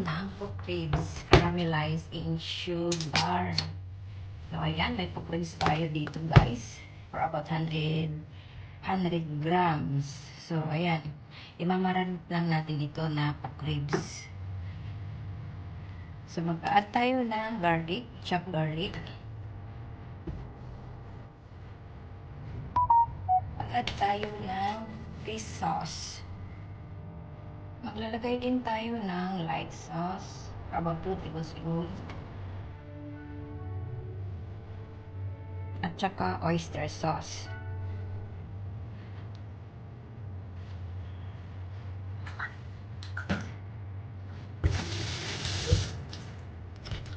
ng pork ribs caramelized in sugar. So, ayan, may pork ribs tayo dito, guys. For about 100 grams. So, ayan. Imamarinate lang natin ito na pork ribs. So, mag-add tayo ng garlic, chopped garlic. Mag-add tayo ng fish sauce. Maglalagay din tayo ng light sauce. About 2 tablespoons. At saka oyster sauce.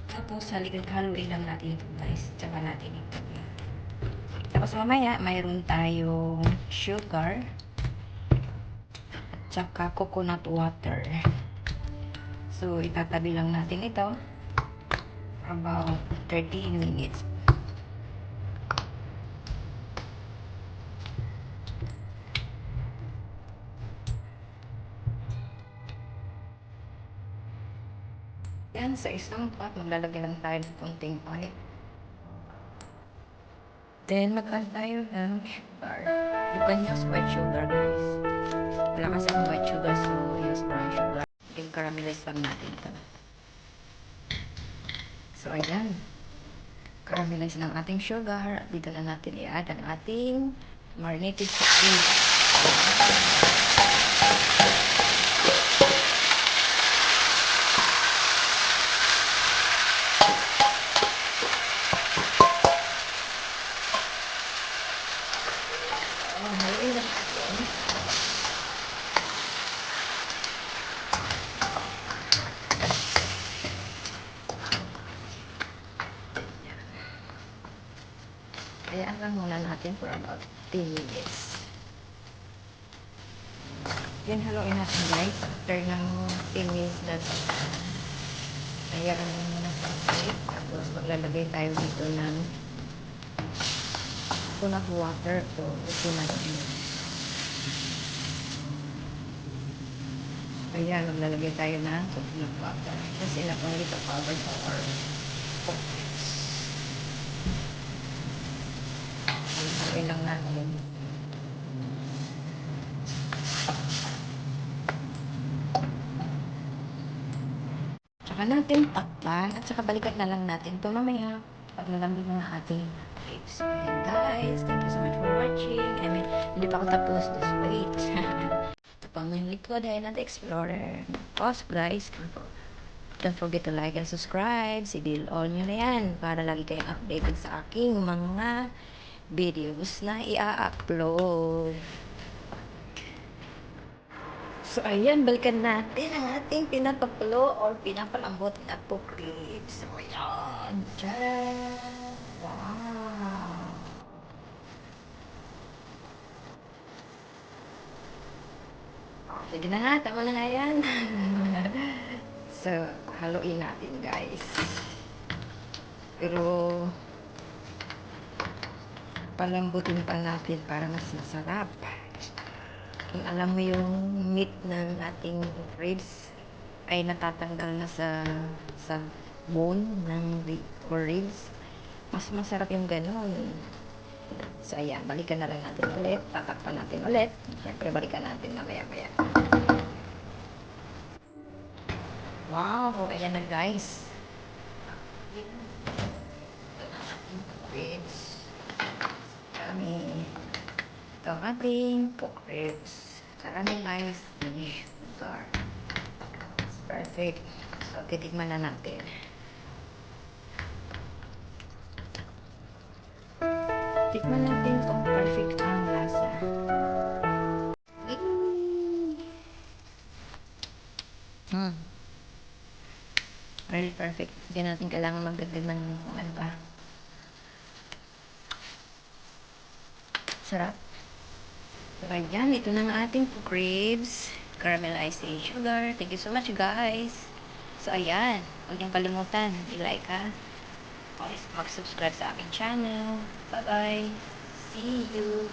Tapos, haluin lang natin ito, guys. Tsaka natin ito. Tapos, mamaya, mayroon tayong sugar. At saka coconut water. So, itatabi lang natin ito. For about 30 minutes. Yan, sa isang pot, maglalagay lang tayo ng konting oil. Then, mag-add tayo ng sugar. You can use white sugar, guys. Wala kasi ang white sugar, so use brown sugar. Then, caramelize lang natin ito. So, ayan. Caramelize ng ating sugar. Dito na natin i-add ang ating marinated chicken. Hayaan lang muna natin for about 10 minutes. Yan, haluin natin, guys. After ng 10 minutes natin. Hayaan lang muna sa plate. Tapos maglalagay tayo dito ng coconut water. So, ito natin. Ayan, maglalagay tayo ng coconut water. Kasi enough only to cover our pork ribs. Haluin lang natin. Saka natin takpan at saka balikan na lang natin ito mamaya pag nalambing ng ating ribs. And guys, thank you so much for watching. I mean, hindi pa ako tapos. Just wait. Ito pang yung likod ay not explorer. Also guys, don't forget to like and subscribe. Si-bell all nyo na yan para lagi kayong updated sa aking mga videos na i-upload. So, ayan, balikan natin ang ating pinapakulo or pinapalambot na pork ribs. So, ayan. Tcharam! Wow! Sige na nga, tama na nga yan. So, haluin natin, guys. Pero, palambutin pa natin para mas masarap. Kung alam mo yung meat ng ating ribs ay natatanggal na sa bone ng ribs, mas masarap yung ganon. So ayan, balikan na lang natin ulit, tatakpan natin ulit, syempre balikan natin na maya maya. Wow, ayan na guys, ribs kami. Ito ang ating pork ribs. Caramelized in sugar. It's perfect. So, titikman na natin. Tikman natin kung perfect ang lasa. Very perfect. Hindi natin kailangan magdagdag ng ano pa. Sarap. So, ayan. Ito na ang ating pork ribs. Caramelized in sugar. Thank you so much, guys. So, ayan. Huwag niyong kalimutan. I-like, ha. Mag-subscribe sa aking channel. Bye-bye. See you.